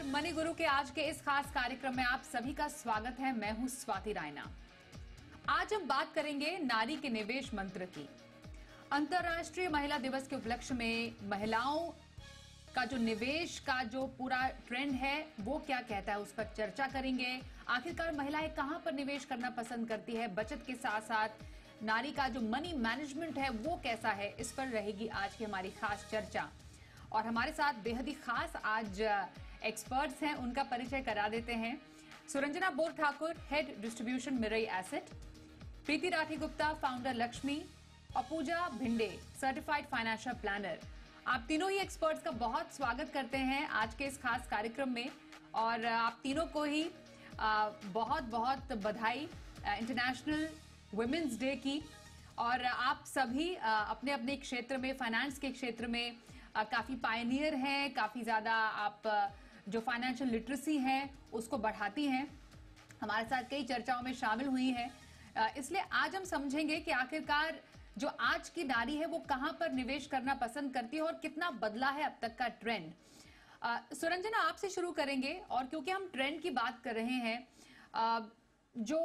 नमस्कार, मनी गुरु के आज के इस खास कार्यक्रम में आप सभी का स्वागत है। मैं हूं स्वाति रायना। आज हम बात करेंगे नारी के निवेश मंत्र की। अंतर्राष्ट्रीय महिला दिवस के उपलक्ष्य में महिलाओं का जो निवेश का जो पूरा ट्रेंड है वो क्या कहता है, उस पर चर्चा करेंगे। आखिरकार महिलाएं कहां पर निवेश करना पसंद करती है, बचत के साथ साथ नारी का जो मनी मैनेजमेंट है वो कैसा है, इस पर रहेगी आज की हमारी खास चर्चा। और हमारे साथ बेहद ही खास आज एक्सपर्ट्स हैं, उनका परिचय करा देते हैं। Suranjana bore Thakur, head distribution Mirae asset, प्रीति राठी गुप्ता, फाउंडर लक्ष्मी, और पूजा भिंडे, सर्टिफाइड फाइनेंशियल प्लानर। आप तीनों ही एक्सपर्ट्स का बहुत स्वागत करते हैं आज के इस खास कार्यक्रम में। और आप तीनों को ही बहुत बहुत बधाई इंटरनेशनल वुमेन्स डे की। और आप सभी अपने अपने क्षेत्र में, फाइनेंस के क्षेत्र में काफी पायनियर हैं, काफी ज्यादा आप जो फाइनेंशियल लिटरेसी है उसको बढ़ाती हैं, हमारे साथ कई चर्चाओं में शामिल हुई हैं। इसलिए आज हम समझेंगे कि आखिरकार जो आज की नारी है वो कहां पर निवेश करना पसंद करती है और कितना बदला है अब तक का ट्रेंड। सुरंजना, आपसे शुरू करेंगे। और क्योंकि हम ट्रेंड की बात कर रहे हैं, जो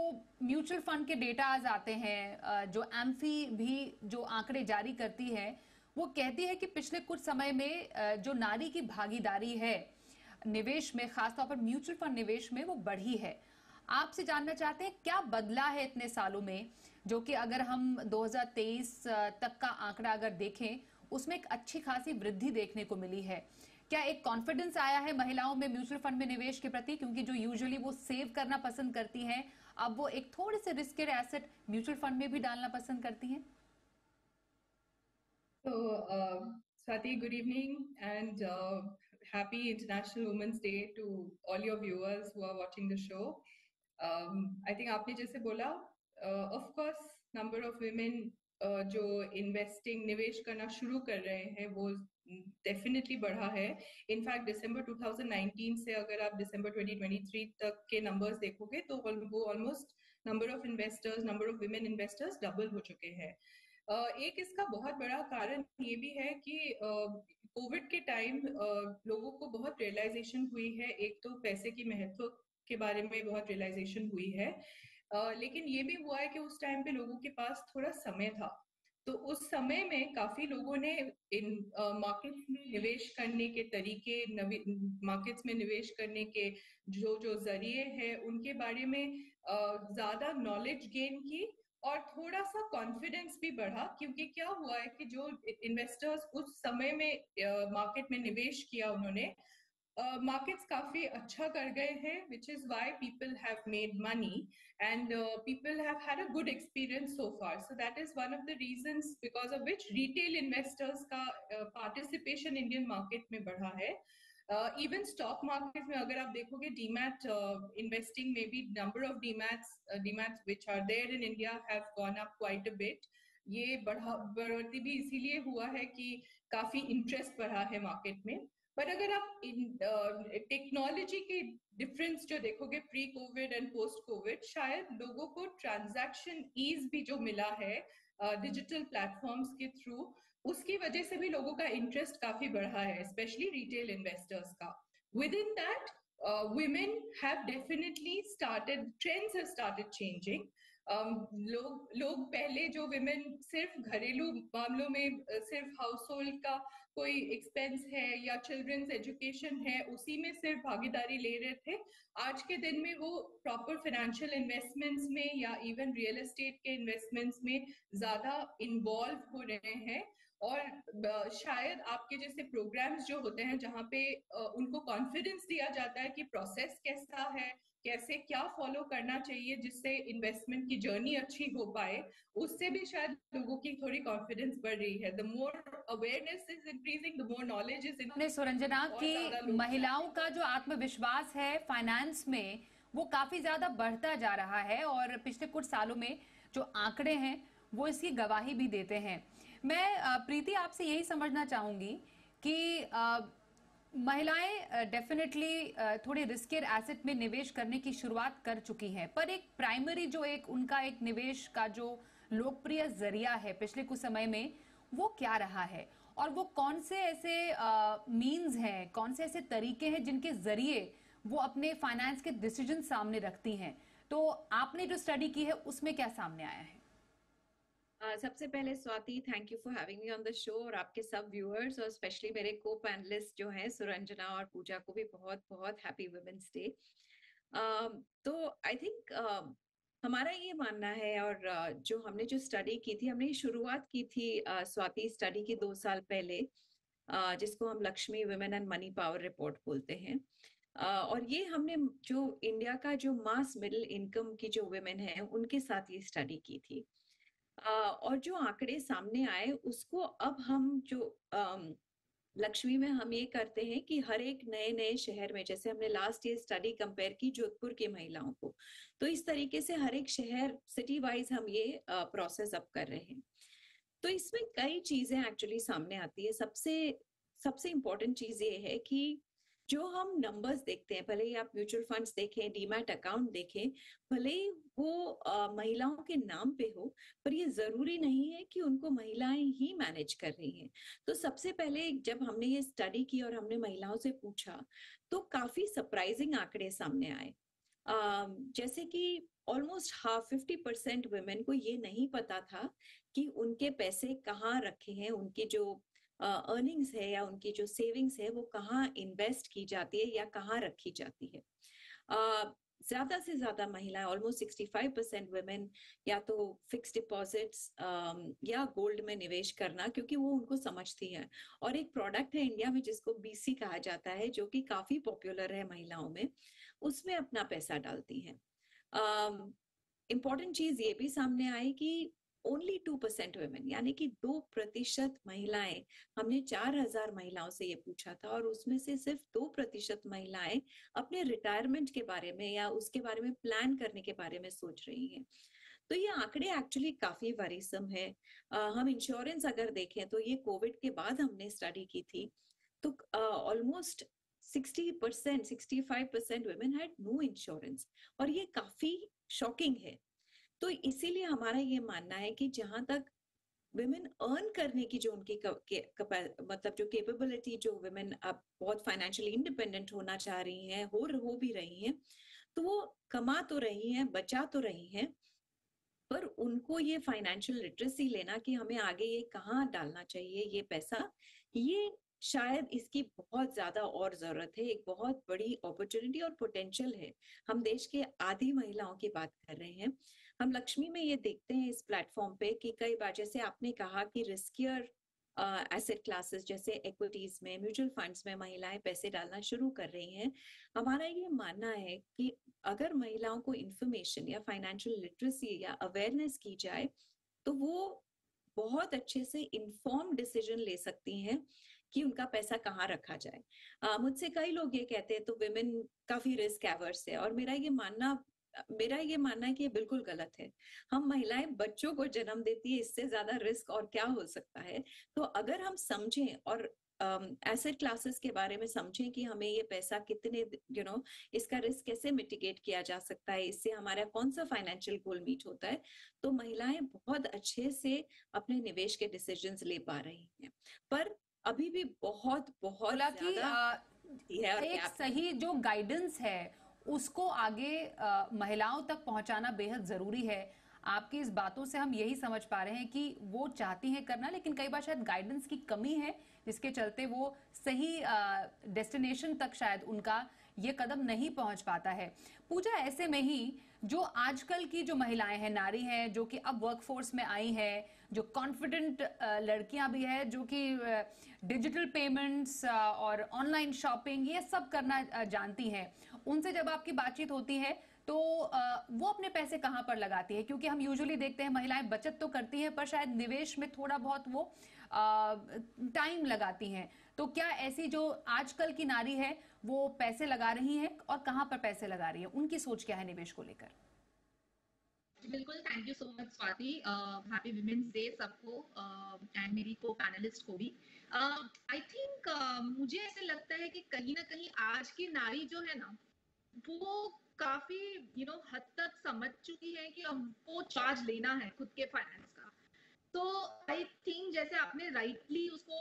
म्यूचुअल फंड के डेटाज आते हैं, जो एम्फी भी जो आंकड़े जारी करती है, वो कहती है कि पिछले कुछ समय में जो नारी की भागीदारी है निवेश में, खासतौर पर म्यूचुअल फंड निवेश में, वो बढ़ी है। आपसे जानना चाहते हैं क्या बदला है इतने सालों में, जो कि अगर हम 2023 तक का आंकड़ा अगर देखें उसमें एक अच्छी खासी वृद्धि देखने को मिली है। क्या एक कॉन्फिडेंस आया है महिलाओं में म्यूचुअल फंड में निवेश के प्रति, क्योंकि जो यूजुअली वो सेव करना पसंद करती हैं अब वो एक थोड़े से रिस्केड एसेट म्यूचुअल फंड में भी डालना पसंद करती हैं? So, Swati, good evening and happy International Women's Day to all your viewers who are watching the show. I think आपने जैसे बोला, of course, number of women जो investing, निवेश करना शुरू कर रहे हैं वो definitely बढ़ा है। In fact, दिसंबर 2019 से अगर आप दिसंबर 2023 तक के numbers देखोगे तो वो almost number of investors, number of women investors double हो चुके हैं। एक इसका बहुत बड़ा कारण ये भी है कि कोविड के टाइम लोगों को बहुत रियलाइजेशन हुई है। एक तो पैसे की महत्व के बारे में बहुत रियलाइजेशन हुई है, लेकिन ये भी हुआ है कि उस टाइम पे लोगों के पास थोड़ा समय था। तो उस समय में काफी लोगों ने इन मार्केट्स में निवेश करने के तरीके, मार्केट्स में निवेश करने के जो जो जरिए हैं उनके बारे में ज्यादा नॉलेज गेन की और थोड़ा सा कॉन्फिडेंस भी बढ़ा। क्योंकि क्या हुआ है कि जो इन्वेस्टर्स उस समय में मार्केट में निवेश किया उन्होंने, markets काफी अच्छा कर गए हैं, which is why people have made money and people have had a good experience so far. So that is one of the reasons because of which retail investors का participation Indian market में बढ़ा है। Even stock market में अगर आप देखोगे demat investing में भी number of demats which are there in India have gone up quite a bit. ये बढ़ोतरी भी इसीलिए हुआ है कि काफी इंटरेस्ट बढ़ा है मार्केट में। पर अगर आप टेक्नोलॉजी के डिफरेंस जो देखोगे pre Covid and post Covid, शायद लोगों को ट्रांजैक्शन ईज भी जो मिला है डिजिटल प्लेटफॉर्म्स के थ्रू, उसकी वजह से भी लोगों का इंटरेस्ट काफी बढ़ा है, स्पेशली रिटेल इन्वेस्टर्स का। With in that women have definitely started, trends have started changing. लोग पहले जो विमेन सिर्फ घरेलू मामलों में सिर्फ हाउस होल्ड का कोई एक्सपेंस है या चिल्ड्रंस एजुकेशन है उसी में सिर्फ भागीदारी ले रहे थे, आज के दिन में वो प्रॉपर फाइनेंशियल इन्वेस्टमेंट्स में या इवन रियल एस्टेट के इन्वेस्टमेंट्स में ज्यादा इन्वॉल्व हो रहे हैं। और शायद आपके जैसे प्रोग्राम्स जो होते हैं जहाँ पे उनको कॉन्फिडेंस दिया जाता है कि प्रोसेस कैसा है, कैसे क्या फॉलो करना चाहिए जिससे इन्वेस्टमेंट की जर्नी अच्छी हो पाए, उससे भी शायद लोगों की थोड़ी कॉन्फिडेंस बढ़ रही है। The more awareness is increasing, the more knowledge is ने सुरंजना की महिलाओं का जो आत्मविश्वास है फाइनेंस में वो काफी ज्यादा बढ़ता जा रहा है और पिछले कुछ सालों में जो आंकड़े हैं वो इसकी गवाही भी देते हैं। मैं प्रीति आपसे यही समझना चाहूंगी कि महिलाएं डेफिनेटली थोड़े रिस्कियर एसेट में निवेश करने की शुरुआत कर चुकी हैं, पर एक प्राइमरी जो एक उनका एक निवेश का जो लोकप्रिय जरिया है पिछले कुछ समय में वो क्या रहा है, और वो कौन से ऐसे मीन्स हैं, कौन से ऐसे तरीके हैं जिनके जरिए वो अपने फाइनेंस के डिसीजन सामने रखती हैं। तो आपने जो स्टडी की है उसमें क्या सामने आया है? सबसे पहले Swati, thank you for having me on the show, और आपके सब व्यूअर्स और स्पेशली मेरे को पैनलिस्ट जो हैं सुरंजना और पूजा को भी बहुत बहुत हैप्पी वुमेन्स डे। तो आई थिंक हमारा ये मानना है, और जो हमने जो स्टडी की थी, हमने शुरुआत की थी स्वाति स्टडी की 2 साल पहले, जिसको हम Lakshmi women and money power report बोलते हैं। और ये हमने जो इंडिया का जो मास मिडिल इनकम की जो वुमेन है उनके साथ ये स्टडी की थी। और जो आंकड़े सामने आए उसको अब हम जो लक्ष्मी में हम ये करते हैं कि हर एक नए नए शहर में, जैसे हमने लास्ट ईयर स्टडी कंपेयर की जोधपुर की महिलाओं को, तो इस तरीके से हर एक शहर सिटी वाइज हम ये प्रोसेस अब कर रहे हैं। तो इसमें कई चीजें एक्चुअली सामने आती है। सबसे सबसे इम्पोर्टेंट चीज ये है कि जो हम नंबर्स देखते हैं, भले ही आप म्यूचुअल फंड्स देखें, डीमैट अकाउंट देखें, भले ही वो महिलाओं के नाम पे हो, पर ये जरूरी नहीं है कि उनको महिलाएं ही मैनेज कर रही हैं। तो सबसे पहले जब हमने ये स्टडी की और हमने महिलाओं से पूछा, तो काफी सरप्राइजिंग आंकड़े सामने आए। जैसे कि ऑलमोस्ट हाफ 50% वुमेन को ये नहीं पता था कि उनके पैसे कहाँ रखे हैं, उनकी जो अर्निंग्स है या उनकी जो सेविंग्स है वो कहाँ इन्वेस्ट की जाती है या कहाँ रखी जाती है। ज्यादा से ज्यादा महिलाएं, ऑलमोस्ट 65% वुमेन, या तो फिक्स डिपॉजिट्स या गोल्ड में निवेश करना, क्योंकि वो उनको समझती हैं। और एक प्रोडक्ट है इंडिया में जिसको बीसी कहा जाता है, जो कि काफी पॉपुलर है महिलाओं में, उसमें अपना पैसा डालती हैं। इम्पॉर्टेंट चीज ये भी सामने आई कि ओनली 2% वुमेन, यानी कि 2% महिलाएं, हमने 4000 महिलाओं से ये पूछा था, और उसमें से सिर्फ 2% महिलाएं अपने रिटायरमेंट के बारे में या उसके बारे में प्लान करने के बारे में सोच रही हैं। तो ये आंकड़े एक्चुअली काफी वरीसम है। हम इंश्योरेंस अगर देखें तो ये कोविड के बाद हमने स्टडी की थी, तो almost 60%, 65% women had no insurance, और ये काफी शॉकिंग है। तो इसीलिए हमारा ये मानना है कि जहां तक वुमेन अर्न करने की जो उनकी मतलब जो कैपेबिलिटी, जो वुमेन अब बहुत फाइनेंशियली इंडिपेंडेंट होना चाह रही हैं, हो भी रही हैं, तो वो कमा तो रही हैं, बचा तो रही हैं, पर उनको ये फाइनेंशियल लिटरेसी लेना कि हमें आगे ये कहाँ डालना चाहिए ये पैसा, ये शायद इसकी बहुत ज्यादा और जरूरत है। एक बहुत बड़ी अपॉर्चुनिटी और पोटेंशियल है। हम देश के आधी महिलाओं की बात कर रहे हैं। हम लक्ष्मी में ये देखते हैं इस प्लेटफॉर्म पे कि कई बार, जैसे आपने कहा कि रिस्कियर एसेट क्लासेस जैसे इक्विटीज में, म्यूचुअल फंड्स में महिलाएं पैसे डालना शुरू कर रही हैं। हमारा ये मानना है कि अगर महिलाओं को इंफॉर्मेशन या फाइनेंशियल लिटरेसी या अवेयरनेस की जाए, तो वो बहुत अच्छे से इन्फॉर्म डिसीजन ले सकती हैं कि उनका पैसा कहाँ रखा जाए। मुझसे कई लोग ये कहते हैं तो वुमेन काफी रिस्क एवर्स है, और मेरा ये मानना है कि ये बिल्कुल गलत है। हम महिलाएं बच्चों को जन्म देती है, इससे ज्यादा रिस्क और क्या हो सकता है। तो अगर हम समझें और एसेट क्लासेस के बारे में समझें कि हमें ये पैसा कितने इसका रिस्क कैसे मिटिगेट किया जा सकता है, इससे हमारा कौन सा फाइनेंशियल गोल मीट होता है, तो महिलाएं बहुत अच्छे से अपने निवेश के डिसीजंस ले पा रही हैं। पर अभी भी बहुत बहुत ज्यादा है, और एक सही जो गाइडेंस है उसको आगे महिलाओं तक पहुंचाना बेहद जरूरी है। आपकी इस बातों से हम यही समझ पा रहे हैं कि वो चाहती हैं करना, लेकिन कई बार शायद गाइडेंस की कमी है, जिसके चलते वो सही डेस्टिनेशन तक शायद उनका ये कदम नहीं पहुंच पाता है। पूजा, ऐसे में ही जो आजकल की जो महिलाएं हैं, नारी हैं, जो कि अब वर्कफोर्स में आई हैं, जो कॉन्फिडेंट लड़कियां भी है, जो कि डिजिटल पेमेंट्स और ऑनलाइन शॉपिंग ये सब करना जानती हैं, उनसे जब आपकी बातचीत होती है तो वो अपने पैसे कहाँ पर लगाती है? क्योंकि हम यूजुअली देखते हैं महिलाएं बचत तो करती हैं, पर शायद निवेश में थोड़ा बहुत वो टाइम लगाती हैं। तो क्या ऐसी जो आजकल की नारी है वो पैसे लगा रही हैं, और कहाँ पर पैसे लगा रही है, उनकी सोच क्या है निवेश को लेकर? बिल्कुल, thank you so much Swati. Happy women's day सबको, एंड मेरी को पैनलिस्ट को भी। आई थिंक मुझे ऐसे लगता है कि कहीं ना कहीं आज की नारी जो है ना, वो काफी हद तक समझ चुकी है कि हमको चार्ज लेना है खुद के फाइनेंस का। तो आई थिंक जैसे आपने राइटली उसको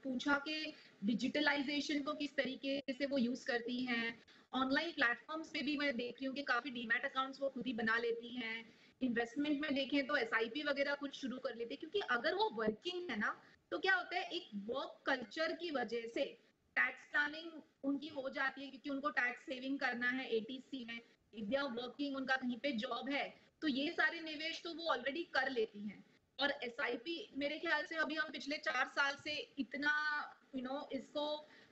पूछा कि डिजिटलाइजेशन को किस तरीके से वो यूज करती हैं। ऑनलाइन प्लेटफॉर्म्स पे भी मैं देख रही हूँ कि काफी डीमैट अकाउंट्स वो खुद ही बना लेती हैं। इन्वेस्टमेंट में देखें तो एसआईपी वगैरह कुछ शुरू कर लेते हैं, क्योंकि अगर वो वर्किंग है ना, तो क्या होता है, एक वर्क कल्चर की वजह से टैक्स प्लानिंग उनकी हो जाती है, क्योंकि उनको टैक्स सेविंग करना है एटीसी में। इफ दे आर वर्किंग, उनका कहीं पे जॉब है, तो ये सारे निवेश तो वो ऑलरेडी कर लेती हैं। और एसआईपी मेरे ख्याल से अभी हम पिछले 4 साल से इतना इसको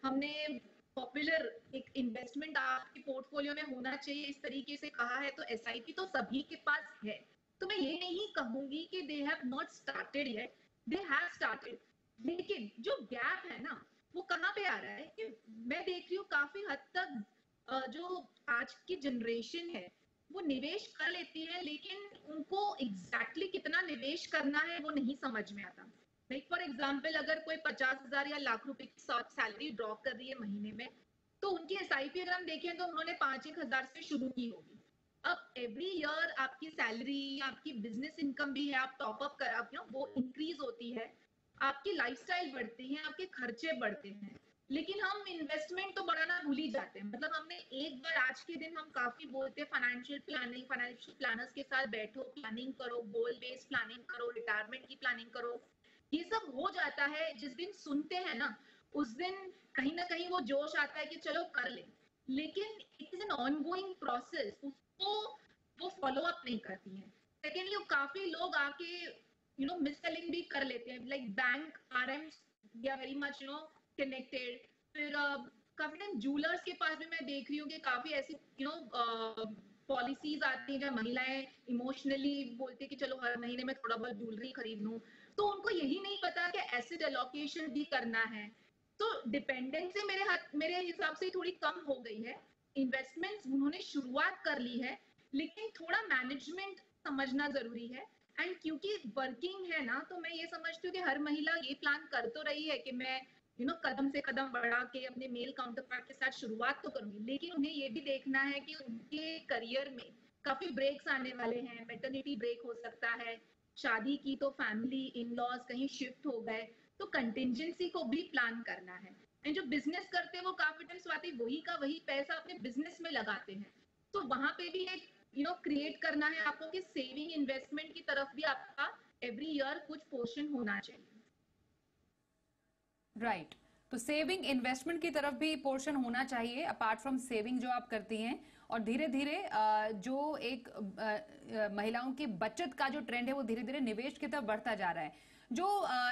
हमने पॉपुलर एक इन्वेस्टमेंट आपके पोर्टफोलियो में होना चाहिए इस तरीके से कहा है, तो एसआईपी तो सभी के पास है। तो मैं ये नहीं कहूंगी कि they have not started yet, they have started. लेकिन जो गैप है ना, वो कहाँ पे आ रहा है कि मैं देख रही हूँ काफी हद तक जो आज की जनरेशन है वो निवेश कर लेती है, लेकिन उनको एग्जैक्टली कितना निवेश करना है वो नहीं समझ में आता। लाइक फॉर एग्जांपल, अगर कोई 50,000 या लाख रुपए की सैलरी ड्रॉप कर रही है महीने में, तो उनकी एसआईपी अगर हम देखें तो उन्होंने 5-1 हजार से शुरू की होगी। अब एवरी ईयर आपकी सैलरी, आपकी बिजनेस इनकम भी है, आप टॉप अप कर, वो इंक्रीज होती है, आपकी लाइफस्टाइल बढ़ती है, आपके खर्चे बढ़ते हैं, लेकिन हम इन्वेस्टमेंट तो बढ़ाना भूल ही जाते हैं। मतलब हमने एक बार, आज के दिन हम काफी बोलते हैं फाइनेंशियल प्लानिंग, फाइनेंशियल प्लानर्स के साथ बैठो, प्लानिंग करो, गोल बेस्ड प्लानिंग करो, रिटायरमेंट की प्लानिंग करो, ये सब हो जाता है। जिस दिन सुनते हैं ना, उस दिन कहीं ना कहीं वो जोश आता है कि चलो कर ले, लेकिन it is an ongoing process, उसको वो फॉलो अप नहीं करती है। सेकेंडली, काफी लोग आके मिस सेलिंग भी कर लेते हैं, like bank RMs, they are very much connected. फिर काफी टाइम जूलर्स के पास भी मैं देख रही हूँ कि काफी ऐसी पॉलिसीज आती हैं जहाँ महिलाएं इमोशनली बोलती है कि चलो हर महीने में थोड़ा बहुत ज्वेलरी खरीद लूं, तो उनको यही नहीं पता कि एसेट एलोकेशन भी करना है। तो डिपेंडेंसी मेरे हिसाब से थोड़ी कम हो गई है। इन्वेस्टमेंट्स उन्होंने शुरुआत कर ली है, लेकिन थोड़ा मैनेजमेंट समझना जरूरी है। एंड क्योंकि वर्किंग है ना, तो मैं ये समझती हूँ कि हर महिला ये प्लान कर तो रही है कि मैं कदम से कदम बढ़ा के अपने मेल काउंटर पार्ट के साथ शुरुआत तो करूंगी, लेकिन उन्हें ये भी देखना है कि उनके करियर में काफी ब्रेक्स आने वाले हैं। मैटरनिटी ब्रेक हो सकता है, शादी की तो फैमिली इन लॉज कहीं शिफ्ट हो गए, तो कंटिजेंसी को भी प्लान करना है। एंड जो बिजनेस करते हैं वो काफी टाइम स्वाति वही का वही पैसा अपने बिजनेस में लगाते हैं, तो वहां पे भी एक क्रिएट करना है आपको कि सेविंग इन्वेस्टमेंट की तरफ भी आपका एवरी ईयर कुछ पोर्शन होना चाहिए। राइट, तो सेविंग इन्वेस्टमेंट की तरफ भी पोर्शन होना चाहिए अपार्ट फ्रॉम सेविंग जो आप करती हैं। और धीरे धीरे जो एक महिलाओं की बचत का जो ट्रेंड है वो धीरे धीरे निवेश की तरफ बढ़ता जा रहा है। जो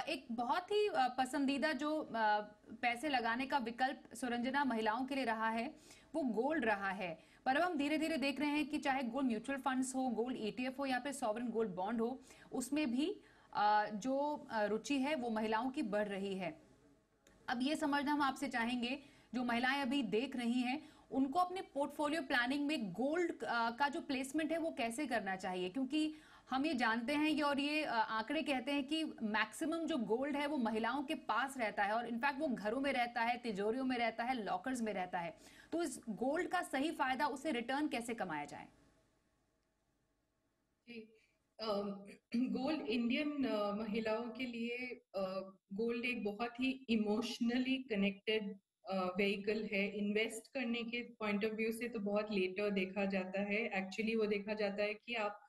एक बहुत ही पसंदीदा जो पैसे लगाने का विकल्प सुरंजना महिलाओं के लिए रहा है वो गोल्ड रहा है। पर अब हम धीरे धीरे देख रहे हैं कि चाहे गोल्ड म्यूचुअल फंड्स हो, गोल्ड ईटीएफ हो या फिर सॉवरेन गोल्ड बॉन्ड हो, उसमें भी जो रुचि है वो महिलाओं की बढ़ रही है। अब ये समझना हम आपसे चाहेंगे, जो महिलाएं अभी देख रही हैं उनको अपने पोर्टफोलियो प्लानिंग में गोल्ड का जो प्लेसमेंट है वो कैसे करना चाहिए, क्योंकि हम ये जानते हैं और ये आंकड़े कहते हैं कि मैक्सिमम जो गोल्ड है वो महिलाओं के पास रहता है और इनफैक्ट वो घरों में रहता है, तिजोरियों में रहता है, लॉकर्स में रहता है। तो इस गोल्ड का सही फायदा, उसे रिटर्न कैसे कमाया जाए? गोल्ड इंडियन महिलाओं के लिए गोल्ड एक बहुत ही इमोशनली कनेक्टेड व्हीकल है। इन्वेस्ट करने के पॉइंट ऑफ व्यू से तो बहुत लेटर देखा जाता है। एक्चुअली वो देखा जाता है कि आप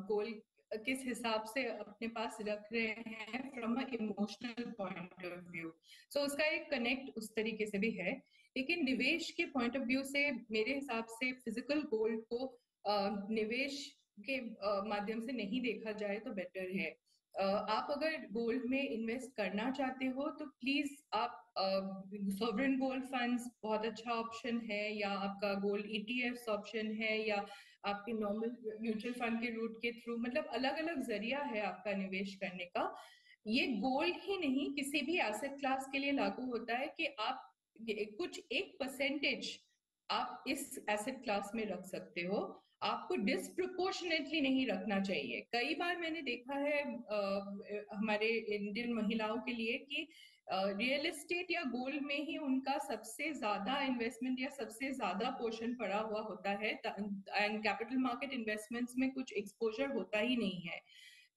गोल्ड किस हिसाब से अपने पास रख रहे हैं from a emotional point of view. So उसका एक कनेक्ट उस तरीके से भी है। लेकिन निवेश के पॉइंट ऑफ व्यू से मेरे हिसाब से फिजिकल गोल्ड को निवेश के माध्यम से नहीं देखा जाए तो बेटर है। आप अगर गोल्ड में इन्वेस्ट करना चाहते हो तो प्लीज आप सॉवरेन गोल्ड फंड्स बहुत अच्छा ऑप्शन है, या आपका गोल्ड ईटीएफ ऑप्शन है, या आपके नॉर्मल म्यूचुअल फंड के रूट के थ्रू, मतलब अलग अलग जरिया है आपका निवेश करने का। ये गोल्ड ही नहीं, किसी भी एसेट क्लास के लिए लागू होता है कि आप कुछ एक परसेंटेज आप इस एसेट क्लास में रख सकते हो। आपको डिस्प्रोपोर्शनेटली नहीं रखना चाहिए। कई बार मैंने देखा है हमारे इंडियन महिलाओं के लिए कि रियल एस्टेट या गोल्ड में ही उनका सबसे ज्यादा इन्वेस्टमेंट या सबसे ज्यादा पोर्शन पड़ा हुआ होता है, एंड कैपिटल मार्केट इन्वेस्टमेंट्स में कुछ एक्सपोजर होता ही नहीं है।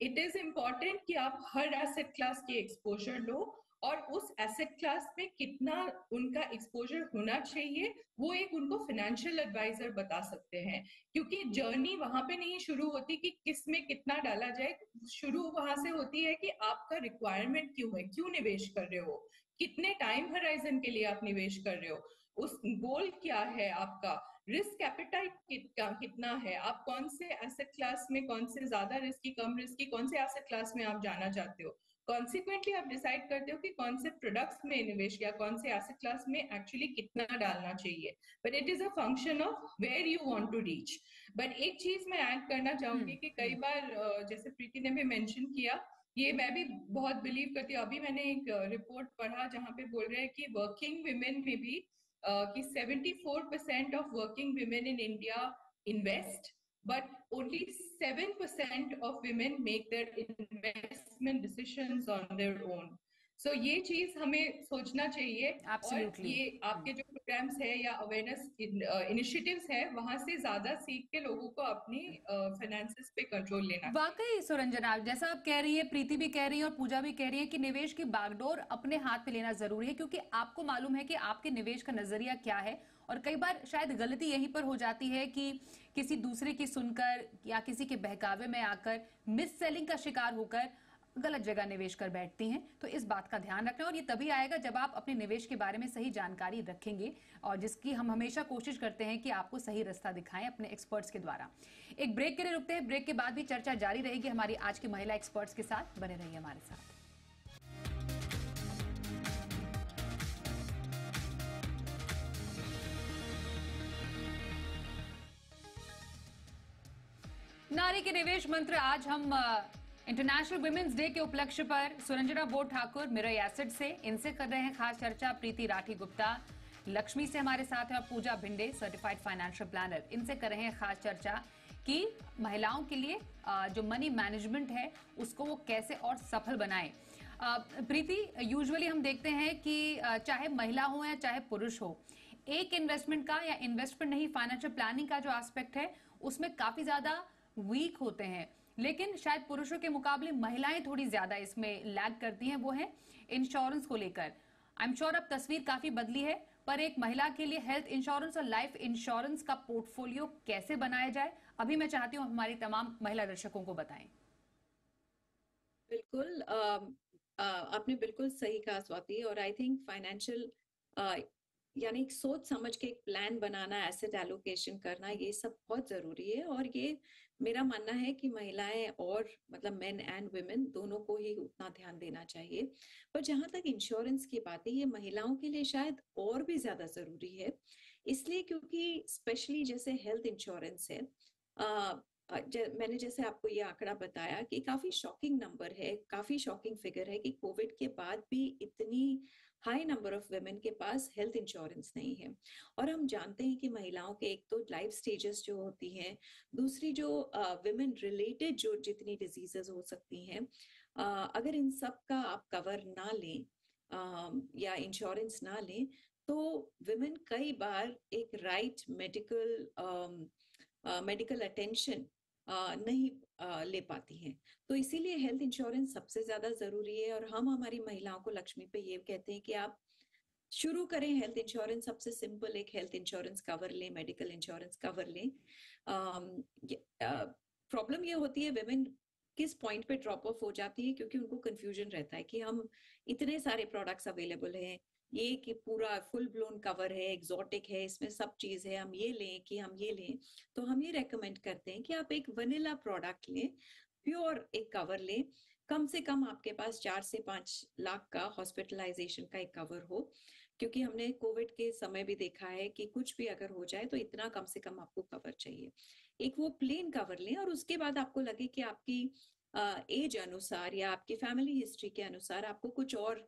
इट इज इम्पॉर्टेंट कि आप हर एसेट क्लास की एक्सपोजर लो और उस एसेट क्लास में कितना उनका एक्सपोजर होना चाहिए वो एक उनको फाइनेंशियल एडवाइजर बता सकते हैं, क्योंकि जर्नी वहां पे नहीं शुरू होती कि किस में कितना डाला जाए, शुरू वहां से होती है कि आपका रिक्वायरमेंट क्यों है, क्यों निवेश कर रहे हो, कितने टाइम हराइजन के लिए आप निवेश कर रहे हो, उस गोल क्या है आपका, रिस्क एपेटाइट कितना है, आप कौन से एसेट क्लास में, कौन से ज्यादा रिस्की कम रिस्की कौन से एसेट क्लास में आप जाना चाहते हो, कॉन्सिक्वेंटली आप डिसाइड करते हो कि कौन से प्रोडक्ट्स में निवेश या कौन से एसेट क्लास में एक्चुअली कितना डालना चाहिए, but it is a function of where you want to reach. But एक चीज मैं ऐड करना चाहूंगी कि कई बार जैसे प्रीति ने भी मेंशन किया, ये मैं भी बहुत बिलीव करती हूँ। अभी मैंने एक रिपोर्ट पढ़ा जहाँ पे बोल रहे हैं कि वर्किंग विमेन में भी कि 74% of working women in India invest, but only 7% of women make their investment decisions on their own. So ये चीज हमें सोचना चाहिए। Absolutely. और ये आपके जो प्रोग्राम्स है या अवेयरनेस इनिशिएटिव्स है वहां से ज्यादा सीख के लोगों को अपनी फाइनेंसेस पे कंट्रोल लेना। वाकई सुरंजना, जैसा आप कह रही है, प्रीति भी कह रही है और पूजा भी कह रही है कि निवेश की बागडोर अपने हाथ में लेना जरूरी है, क्योंकि आपको मालूम है कि आपके निवेश का नजरिया क्या है। और कई बार शायद गलती यहीं पर हो जाती है कि किसी दूसरे की सुनकर या किसी के बहकावे में आकर मिस सेलिंग का शिकार होकर गलत जगह निवेश कर बैठती हैं। तो इस बात का ध्यान रखना, और ये तभी आएगा जब आप अपने निवेश के बारे में सही जानकारी रखेंगे, और जिसकी हम हमेशा कोशिश करते हैं कि आपको सही रास्ता दिखाएं अपने एक्सपर्ट्स के द्वारा। एक ब्रेक के लिए रुकते हैं, ब्रेक के बाद भी चर्चा जारी रहेगी हमारी आज की महिला एक्सपर्ट्स के साथ। बने रहिए हमारे साथ। नारी के निवेश मंत्र, आज हम इंटरनेशनल वुमेन्स डे के उपलक्ष्य पर सुरंजना बोध ठाकुर मिरर एसेट से, इनसे कर रहे हैं खास चर्चा। प्रीति राठी गुप्ता लक्ष्मी से हमारे साथ है, और पूजा भिंडे सर्टिफाइड फाइनेंशियल प्लानर, इनसे कर रहे हैं खास चर्चा कि महिलाओं के लिए जो मनी मैनेजमेंट है उसको वो कैसे और सफल बनाएं। प्रीति, यूजुअली हम देखते हैं कि चाहे महिला हो या चाहे पुरुष हो, एक इन्वेस्टमेंट का या इन्वेस्टमेंट नहीं, फाइनेंशियल प्लानिंग का जो एस्पेक्ट है उसमें काफी ज्यादा वीक होते हैं। लेकिन शायद पुरुषों के मुकाबले महिलाएं थोड़ी ज्यादा इसमें लैग करती हैं, वो है इंश्योरेंस को लेकर। आई एम श्योर अब तस्वीर काफी बदली है, पर एक महिला के लिए हेल्थ इंश्योरेंस और लाइफ इंश्योरेंस का पोर्टफोलियो कैसे बनाया जाए, अभी मैं चाहती हूँ हमारी तमाम महिला दर्शकों को बताएं। बिल्कुल, आपने बिल्कुल सही कहा स्वाति, और आई थिंक फाइनेंशियल यानी सोच समझ के एक प्लान बनाना, एसेट एलोकेशन करना, ये सब बहुत जरूरी है। और ये मेरा मानना है कि महिलाएं और मतलब मेन एंड वुमेन दोनों को ही उतना ध्यान देना चाहिए। पर जहां तक इंश्योरेंस की बात है, ये महिलाओं के लिए शायद और भी ज्यादा जरूरी है, इसलिए क्योंकि स्पेशली जैसे हेल्थ इंश्योरेंस है, मैंने जैसे आपको ये आंकड़ा बताया कि काफी शॉकिंग नंबर है, काफी शॉकिंग फिगर है कि कोविड के बाद भी इतनी हाई नंबर ऑफ वुमेन के पास हेल्थ इंश्योरेंस नहीं है। और हम जानते हैं कि महिलाओं के एक तो लाइफ स्टेजेस जो होती हैं, दूसरी जो वुमेन रिलेटेड जो जितनी डिजीजेस हो सकती हैं, अगर इन सब का आप कवर ना लें या इंश्योरेंस ना लें, तो वुमेन कई बार एक राइट मेडिकल अटेंशन नहीं ले पाती हैं। तो इसीलिए हेल्थ इंश्योरेंस सबसे ज्यादा जरूरी है। और हम हमारी महिलाओं को लक्ष्मी पे ये कहते हैं कि आप शुरू करें हेल्थ इंश्योरेंस। सबसे सिंपल एक हेल्थ इंश्योरेंस कवर लें, मेडिकल इंश्योरेंस कवर लें। प्रॉब्लम ये होती है विमेन किस पॉइंट पे ड्रॉप ऑफ हो जाती है, क्योंकि उनको कंफ्यूजन रहता है कि हम इतने सारे प्रोडक्ट्स अवेलेबल हैं, ये कि पूरा फुल ब्लोन कवर है, एग्जॉटिक है, इसमें सब चीज है, हम ये लें कि हम ये लें। तो हम ये रेकमेंड करते हैं कि आप एक वनीला प्रोडक्ट लें, प्योर एक कवर लें, कम से कम आपके पास 4 से 5 लाख का हॉस्पिटलाइजेशन का एक कवर हो, क्योंकि हमने कोविड के समय भी देखा है कि कुछ भी अगर हो जाए तो इतना कम से कम आपको कवर चाहिए। एक वो प्लेन कवर लें, और उसके बाद आपको लगे कि आपकी एज अनुसार या आपकी फैमिली हिस्ट्री के अनुसार आपको कुछ और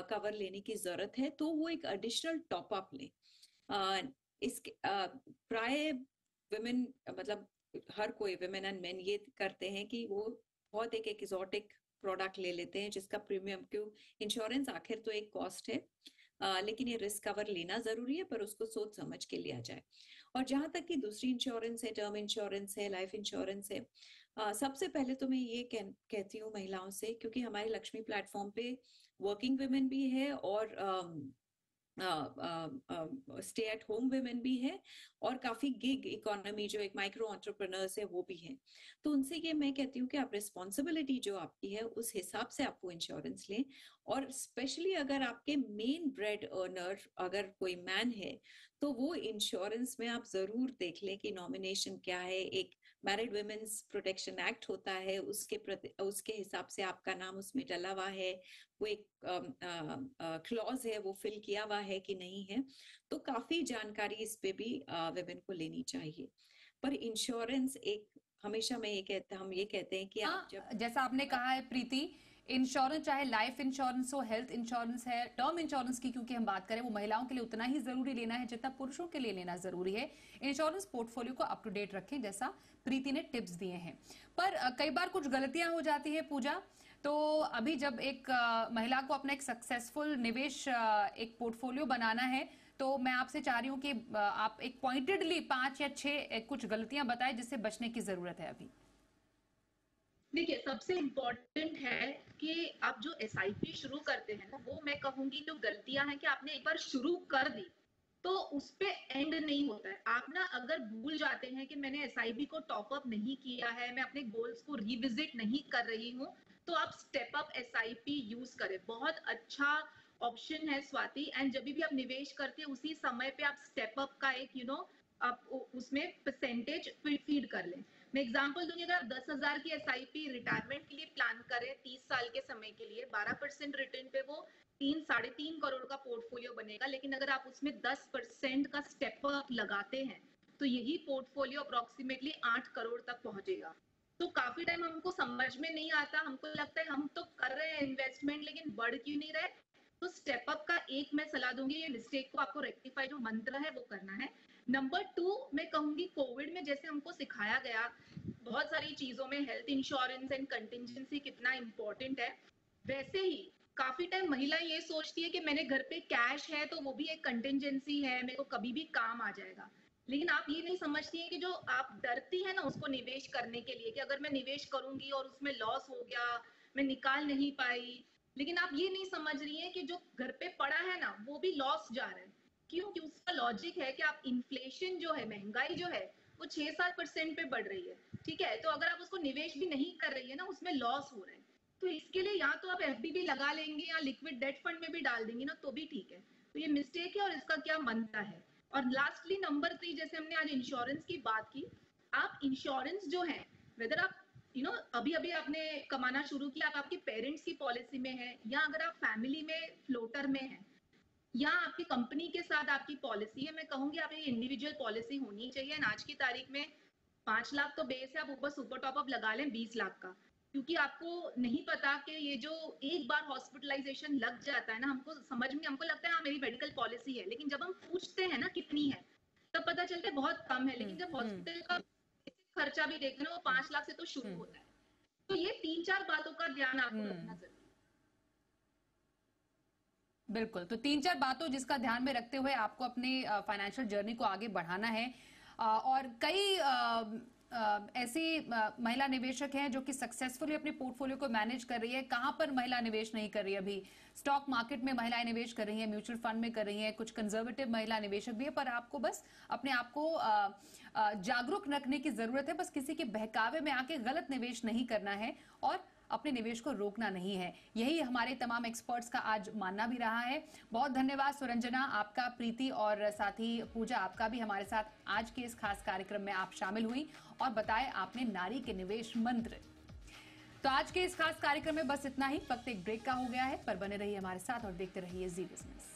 कवर लेने की जरूरत है, तो वो एक एडिशनल टॉप अप लें। इसके प्राय विमेन, मतलब हर कोई विमेन एंड मेन ये करते हैं कि वो बहुत एक एक्सोटिक प्रोडक्ट ले लेते हैं जिसका प्रीमियम, क्यों, इंश्योरेंस आखिर तो एक कॉस्ट है, लेकिन ये रिस्क कवर लेना जरूरी है, पर उसको सोच समझ के लिया जाए। और जहां तक कि दूसरी इंश्योरेंस है, टर्म इंश्योरेंस है, लाइफ इंश्योरेंस है, सबसे पहले तो मैं ये कहती हूँ महिलाओं से, क्योंकि हमारे लक्ष्मी प्लेटफॉर्म पे वर्किंग वुमेन भी है और स्टे एट होम वुमेन भी है और काफी गिग इकोनॉमी जो एक माइक्रो एंटरप्रेन्योर्स है वो भी है। तो उनसे ये मैं कहती हूँ कि आप रिस्पॉन्सिबिलिटी जो आपकी है उस हिसाब से आप वो इंश्योरेंस लें। और स्पेशली अगर आपके मेन ब्रेड अर्नर अगर कोई मैन है तो वो इंश्योरेंस में आप जरूर देख लें कि नॉमिनेशन क्या है। एक मैरिड वुमेन्स प्रोटेक्शन एक्ट होता है, उसके हिसाब से आपका नाम उसमें डला हुआ है, वो एक क्लॉज है वो फिल किया हुआ है कि नहीं है। तो काफी जानकारी इस पे भी वुमेन को लेनी चाहिए। पर इंश्योरेंस एक हमेशा हम ये कहते हैं कि आप जब जैसा आपने कहा है प्रीति, इंश्योरेंस चाहे लाइफ इंश्योरेंस हो, हेल्थ इंश्योरेंस है, टर्म इंश्योरेंस की क्योंकि हम बात करें, वो महिलाओं के लिए उतना ही जरूरी लेना है जितना पुरुषों के लिए लेना जरूरी है। इंश्योरेंस पोर्टफोलियो को अप टू डेट रखें, जैसा प्रीति ने टिप्स दिए हैं। पर कई बार कुछ गलतियां हो जाती है पूजा। तो अभी जब एक महिला को अपना एक सक्सेसफुल निवेश एक पोर्टफोलियो बनाना है, तो मैं आपसे चाह रही हूँ कि आप एक पॉइंटेडली 5 या 6 कुछ गलतियां बताएं जिससे बचने की जरूरत है अभी। देखिए, सबसे इम्पोर्टेंट है कि आप जो एसआईपी शुरू करते हैं ना, वो मैं कहूंगी जो गलतियां हैं कि आपने एक बार शुरू कर दी तो उस पे एंड नहीं होता है। आप ना अगर भूल जाते हैं कि मैंने एसआईपी को टॉप अप नहीं किया है, मैं अपने गोल्स को रिविजिट नहीं कर रही हूँ, तो आप स्टेप अप एसआईपी यूज करें। बहुत अच्छा ऑप्शन है स्वाति। एंड जब भी आप निवेश करते हैं उसी समय पे आप स्टेप अप का एक आप उसमें परसेंटेज फीड कर लें। मैं एग्जांपल दूंगी, अगर 10,000 की एसआईपी रिटायरमेंट के लिए प्लान करें 30 साल के समय के लिए, 12% रिटर्न पे वो 3-3.5 करोड़ का पोर्टफोलियो बनेगा। लेकिन अगर आप उसमें 10% का स्टेप अप लगाते हैं तो यही पोर्टफोलियो अप्रोक्सीमेटली 8 करोड़ तक पहुंचेगा। तो काफी टाइम हमको समझ में नहीं आता, हमको लगता है हम तो कर रहे हैं इन्वेस्टमेंट लेकिन बढ़ क्यों नहीं रहे। तो स्टेप अप का एक मैं सलाह दूंगी, ये मिस्टेक को आपको रेक्टिफाई जो मंत्र है वो करना है। नंबर 2 मैं कहूंगी, कोविड में जैसे हमको सिखाया गया बहुत सारी चीजों में हेल्थ इंश्योरेंस एंड कंटिजेंसी कितना इंपॉर्टेंट है, वैसे ही काफी टाइम महिला ये सोचती है कि मैंने घर पे कैश है तो वो भी एक कंटिजेंसी है, मेरे को कभी भी काम आ जाएगा। लेकिन आप ये नहीं समझती है कि जो आप डरती है ना उसको निवेश करने के लिए, कि अगर मैं निवेश करूंगी और उसमें लॉस हो गया, मैं निकाल नहीं पाई, लेकिन आप ये नहीं समझ रही है कि जो घर पे पड़ा है ना वो भी लॉस जा रहा है। क्यों? कि उसका लॉजिक है कि आप इन्फ्लेशन जो है, महंगाई जो है वो 6-7% पे बढ़ रही है, ठीक है। तो अगर आप उसको निवेश भी नहीं कर रही है ना, उसमें लॉस हो रहा है, तो इसके लिए या तो आप एफडी भी लगा लेंगे या लिक्विड डेट फंड में भी डाल देंगे ना तो भी ठीक है। तो ये मिस्टेक है और इसका क्या बनता है। और लास्टली नंबर 3, जैसे हमने आज इंश्योरेंस की बात की, आप इंश्योरेंस जो है, वेदर आप अभी अभी आपने कमाना शुरू किया, आप आपके पेरेंट्स की पॉलिसी में है, या अगर आप फैमिली में फ्लोटर में है, या आपकी कंपनी के साथ आपकी पॉलिसी है, मैं कहूंगी आप ये इंडिविजुअल पॉलिसी होनी चाहिए। आज की तारीख में 5 लाख तो बेस है, आप ऊपर सुपर टॉप अप लगा लें 20 लाख का, क्योंकि आपको नहीं पता कि ये जो एक बार हॉस्पिटलाइजेशन लग जाता है ना, हमको लगता है हाँ मेरी मेडिकल पॉलिसी है, लेकिन जब हम पूछते हैं ना कितनी है तब पता चलता है बहुत कम है। लेकिन जब हॉस्पिटल का खर्चा भी देखते हैं वो 5 लाख से तो शुरू होता है। तो ये 3-4 बातों का ध्यान आपको रखना जरूरी है। बिल्कुल, तो 3-4 बातों जिसका ध्यान में रखते हुए आपको अपने फाइनेंशियल जर्नी को आगे बढ़ाना है। और कई ऐसी महिला निवेशक हैं जो कि सक्सेसफुली अपने पोर्टफोलियो को मैनेज कर रही है। कहां पर महिला निवेश नहीं कर रही है अभी? स्टॉक मार्केट में महिलाएं निवेश कर रही हैं, म्यूचुअल फंड में कर रही हैं, कुछ कंजर्वेटिव महिला निवेशक भी है। पर आपको बस अपने आप को जागरूक रखने की जरूरत है, बस किसी के बहकावे में आके गलत निवेश नहीं करना है और अपने निवेश को रोकना नहीं है। यही हमारे तमाम एक्सपर्ट्स का आज मानना भी रहा है। बहुत धन्यवाद सुरंजना आपका, प्रीति और साथ ही पूजा आपका भी हमारे साथ आज के इस खास कार्यक्रम में आप शामिल हुई और बताए आपने नारी के निवेश मंत्र। तो आज के इस खास कार्यक्रम में बस इतना ही। वक्त एक ब्रेक का हो गया है, पर बने रहिए हमारे साथ और देखते रहिए जी बिजनेस।